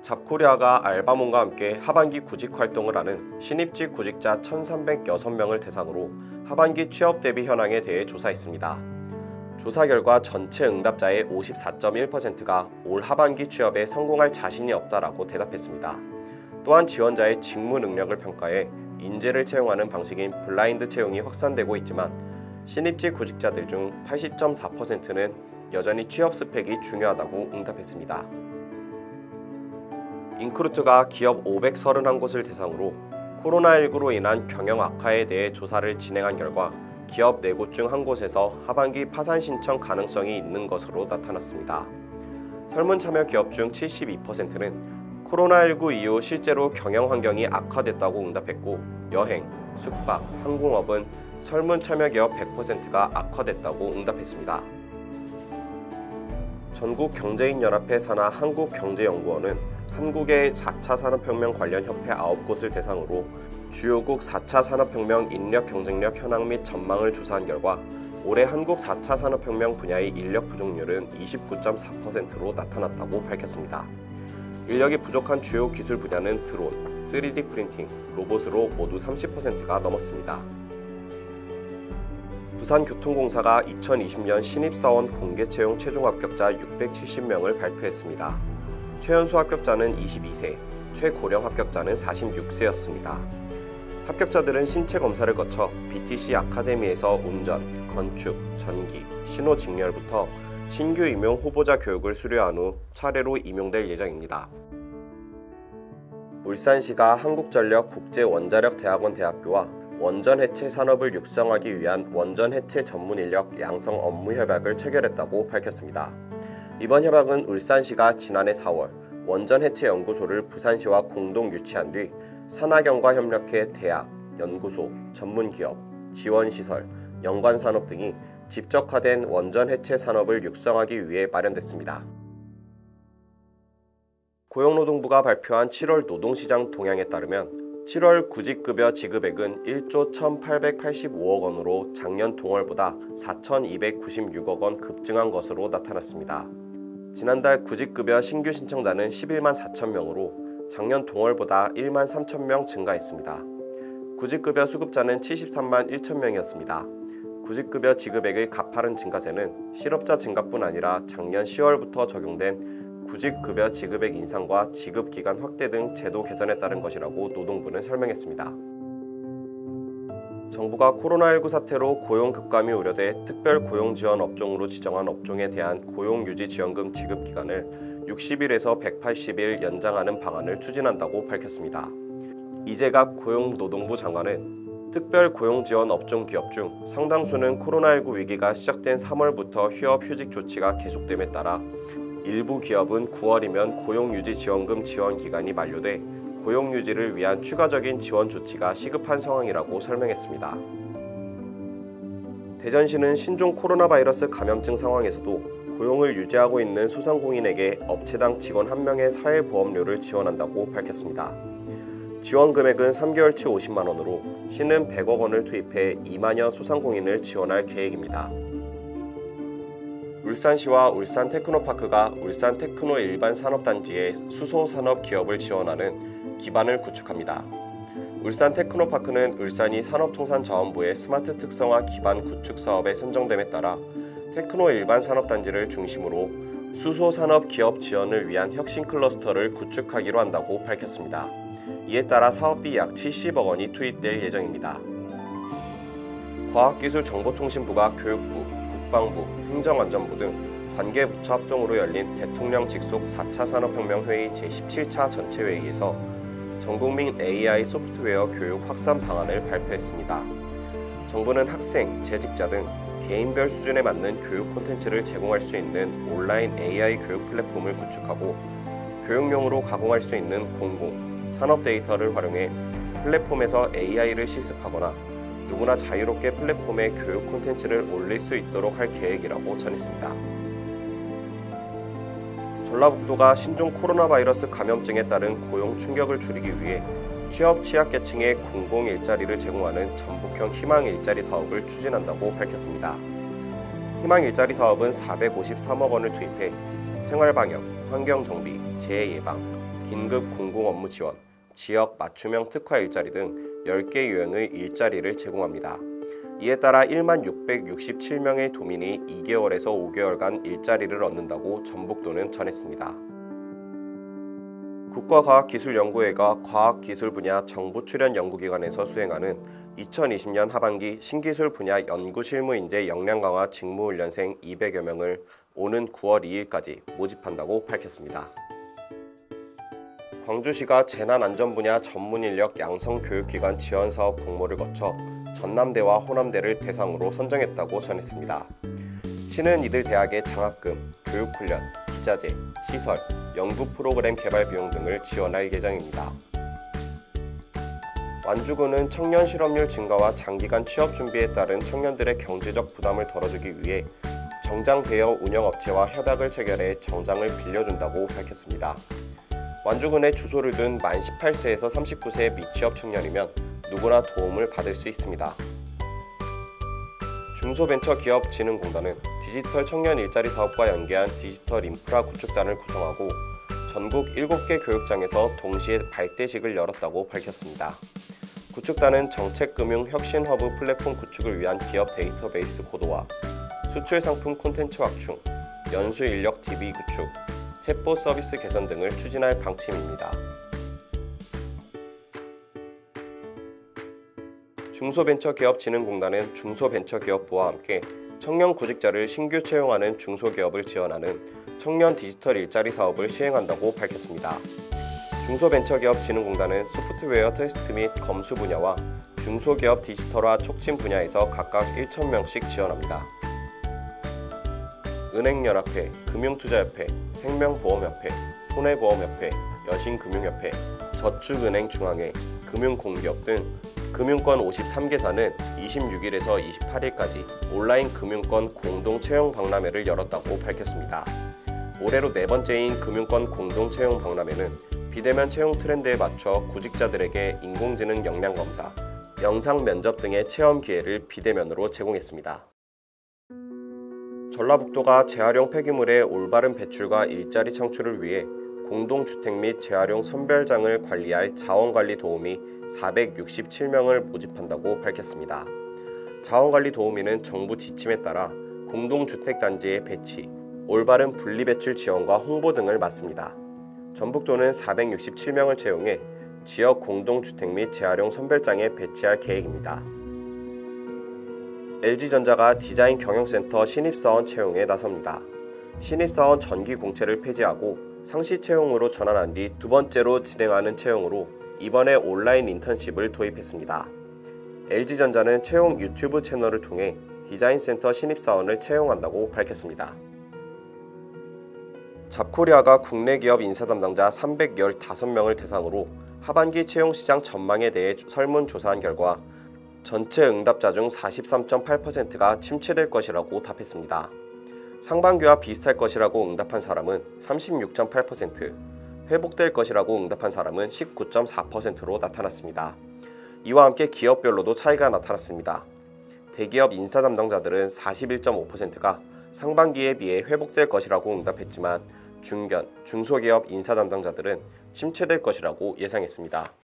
잡코리아가 알바몬과 함께 하반기 구직 활동을 하는 신입직 구직자 1,306명을 대상으로 하반기 취업 대비 현황에 대해 조사했습니다. 조사 결과 전체 응답자의 54.1%가 올 하반기 취업에 성공할 자신이 없다라고 대답했습니다. 또한 지원자의 직무 능력을 평가해 인재를 채용하는 방식인 블라인드 채용이 확산되고 있지만 신입직 구직자들 중 80.4%는 여전히 취업 스펙이 중요하다고 응답했습니다. 인크루트가 기업 531곳을 대상으로 코로나19로 인한 경영 악화에 대해 조사를 진행한 결과 기업 4곳 중 1곳에서 하반기 파산 신청 가능성이 있는 것으로 나타났습니다. 설문참여 기업 중 72%는 코로나19 이후 실제로 경영 환경이 악화됐다고 응답했고 여행, 숙박, 항공업은 설문참여 기업 100%가 악화됐다고 응답했습니다. 전국경제인연합회 산하 한국경제연구원은 한국의 4차 산업혁명 관련 협회 9곳을 대상으로 주요국 4차 산업혁명 인력 경쟁력 현황 및 전망을 조사한 결과 올해 한국 4차 산업혁명 분야의 인력 부족률은 29.4%로 나타났다고 밝혔습니다. 인력이 부족한 주요 기술 분야는 드론, 3D 프린팅, 로봇으로 모두 30%가 넘었습니다. 부산교통공사가 2020년 신입사원 공개채용 최종 합격자 670명을 발표했습니다. 최연소 합격자는 22세, 최고령 합격자는 46세였습니다. 합격자들은 신체 검사를 거쳐 BTC 아카데미에서 운전, 건축, 전기, 신호 직렬부터 신규 임용 후보자 교육을 수료한 후 차례로 임용될 예정입니다. 울산시가 한국전력 국제원자력대학원 대학교와 원전해체 산업을 육성하기 위한 원전해체 전문인력 양성 업무협약을 체결했다고 밝혔습니다. 이번 협약은 울산시가 지난해 4월 원전해체연구소를 부산시와 공동 유치한 뒤 산하경과 협력해 대학, 연구소, 전문기업, 지원시설, 연관산업 등이 집적화된 원전해체 산업을 육성하기 위해 마련됐습니다. 고용노동부가 발표한 7월 노동시장 동향에 따르면 7월 구직급여 지급액은 1조 1,885억 원으로 작년 동월보다 4,296억 원 급증한 것으로 나타났습니다. 지난달 구직급여 신규 신청자는 11만 4천 명으로 작년 동월보다 1만 3천 명 증가했습니다. 구직급여 수급자는 73만 1천 명이었습니다. 구직급여 지급액의 가파른 증가세는 실업자 증가뿐 아니라 작년 10월부터 적용된 구직급여 지급액 인상과 지급기간 확대 등 제도 개선에 따른 것이라고 노동부는 설명했습니다. 정부가 코로나19 사태로 고용 급감이 우려돼 특별 고용지원 업종으로 지정한 업종에 대한 고용유지지원금 지급 기간을 60일에서 180일 연장하는 방안을 추진한다고 밝혔습니다. 이재갑 고용노동부 장관은 특별 고용지원 업종 기업 중 상당수는 코로나19 위기가 시작된 3월부터 휴업휴직 조치가 계속됨에 따라 일부 기업은 9월이면 고용유지지원금 지원 기간이 만료돼 고용유지를 위한 추가적인 지원 조치가 시급한 상황이라고 설명했습니다. 대전시는 신종 코로나 바이러스 감염증 상황에서도 고용을 유지하고 있는 소상공인에게 업체당 직원 1명의 사회보험료를 지원한다고 밝혔습니다. 지원 금액은 3개월치 50만 원으로 시는 100억 원을 투입해 2만여 소상공인을 지원할 계획입니다. 울산시와 울산테크노파크가 울산테크노 일반산업단지의 수소산업 기업을 지원하는 기반을 구축합니다. 울산테크노파크는 울산이 산업통상자원부의 스마트 특성화 기반 구축 사업에 선정됨에 따라 테크노 일반산업단지를 중심으로 수소산업 기업 지원을 위한 혁신 클러스터를 구축하기로 한다고 밝혔습니다. 이에 따라 사업비 약 70억 원이 투입될 예정입니다. 과학기술정보통신부가 교육부, 국방부, 행정안전부 등 관계부처 합동으로 열린 대통령 직속 4차 산업혁명회의 제17차 전체회의에서 전국민 AI 소프트웨어 교육 확산 방안을 발표했습니다. 정부는 학생, 재직자 등 개인별 수준에 맞는 교육 콘텐츠를 제공할 수 있는 온라인 AI 교육 플랫폼을 구축하고 교육용으로 가공할 수 있는 공공, 산업 데이터를 활용해 플랫폼에서 AI를 실습하거나 누구나 자유롭게 플랫폼에 교육 콘텐츠를 올릴 수 있도록 할 계획이라고 전했습니다. 전라북도가 신종 코로나 바이러스 감염증에 따른 고용 충격을 줄이기 위해 취업 취약계층에 공공 일자리를 제공하는 전북형 희망 일자리 사업을 추진한다고 밝혔습니다. 희망 일자리 사업은 453억 원을 투입해 생활방역, 환경정비, 재해 예방, 긴급 공공업무 지원, 지역 맞춤형 특화 일자리 등 10개 유형의 일자리를 제공합니다. 이에 따라 1만 667명의 도민이 2개월에서 5개월간 일자리를 얻는다고 전북도는 전했습니다. 국가과학기술연구회가 과학기술 분야 정부 출연 연구기관에서 수행하는 2020년 하반기 신기술 분야 연구실무인재 역량 강화 직무훈련생 200여 명을 오는 9월 2일까지 모집한다고 밝혔습니다. 광주시가 재난안전 분야 전문인력 양성교육기관 지원사업 공모를 거쳐 전남대와 호남대를 대상으로 선정했다고 전했습니다. 시는 이들 대학의 장학금, 교육훈련, 기자재, 시설, 연구 프로그램 개발 비용 등을 지원할 예정입니다. 완주군은 청년 실업률 증가와 장기간 취업 준비에 따른 청년들의 경제적 부담을 덜어주기 위해 정장 대여 운영업체와 협약을 체결해 정장을 빌려준다고 밝혔습니다. 완주군에 주소를 둔 만 18세에서 39세의 미취업 청년이면 누구나 도움을 받을 수 있습니다. 중소벤처기업진흥공단은 디지털 청년 일자리 사업과 연계한 디지털 인프라 구축단을 구성하고 전국 7개 교육장에서 동시에 발대식을 열었다고 밝혔습니다. 구축단은 정책금융 혁신 허브 플랫폼 구축을 위한 기업 데이터베이스 고도화, 수출 상품 콘텐츠 확충, 연수 인력 DB 구축, 챗봇 서비스 개선 등을 추진할 방침입니다. 중소벤처기업진흥공단은 중소벤처기업부와 함께 청년 구직자를 신규 채용하는 중소기업을 지원하는 청년 디지털 일자리 사업을 시행한다고 밝혔습니다. 중소벤처기업진흥공단은 소프트웨어 테스트 및 검수 분야와 중소기업 디지털화 촉진 분야에서 각각 1,000명씩 지원합니다. 은행연합회, 금융투자협회, 생명보험협회, 손해보험협회, 여신금융협회, 저축은행중앙회, 금융공기업 등 금융권 53개사는 26일에서 28일까지 온라인 금융권 공동채용 박람회를 열었다고 밝혔습니다. 올해로 4번째인 금융권 공동채용 박람회는 비대면 채용 트렌드에 맞춰 구직자들에게 인공지능 역량검사, 영상 면접 등의 체험 기회를 비대면으로 제공했습니다. 전라북도가 재활용 폐기물의 올바른 배출과 일자리 창출을 위해 공동주택 및 재활용 선별장을 관리할 자원관리 도우미 467명을 모집한다고 밝혔습니다. 자원관리 도우미는 정부 지침에 따라 공동주택단지의 배치, 올바른 분리배출 지원과 홍보 등을 맡습니다. 전북도는 467명을 채용해 지역 공동주택 및 재활용 선별장에 배치할 계획입니다. LG전자가 디자인 경영센터 신입사원 채용에 나섭니다. 신입사원 전기 공채를 폐지하고 상시 채용으로 전환한 뒤 두 번째로 진행하는 채용으로 이번에 온라인 인턴십을 도입했습니다. LG전자는 채용 유튜브 채널을 통해 디자인센터 신입사원을 채용한다고 밝혔습니다. 잡코리아가 국내 기업 인사 담당자 315명을 대상으로 하반기 채용시장 전망에 대해 설문조사한 결과 전체 응답자 중 43.8%가 침체될 것이라고 답했습니다. 상반기와 비슷할 것이라고 응답한 사람은 36.8%, 회복될 것이라고 응답한 사람은 19.4%로 나타났습니다. 이와 함께 기업별로도 차이가 나타났습니다. 대기업 인사 담당자들은 41.5%가 상반기에 비해 회복될 것이라고 응답했지만 중견, 중소기업 인사 담당자들은 침체될 것이라고 예상했습니다.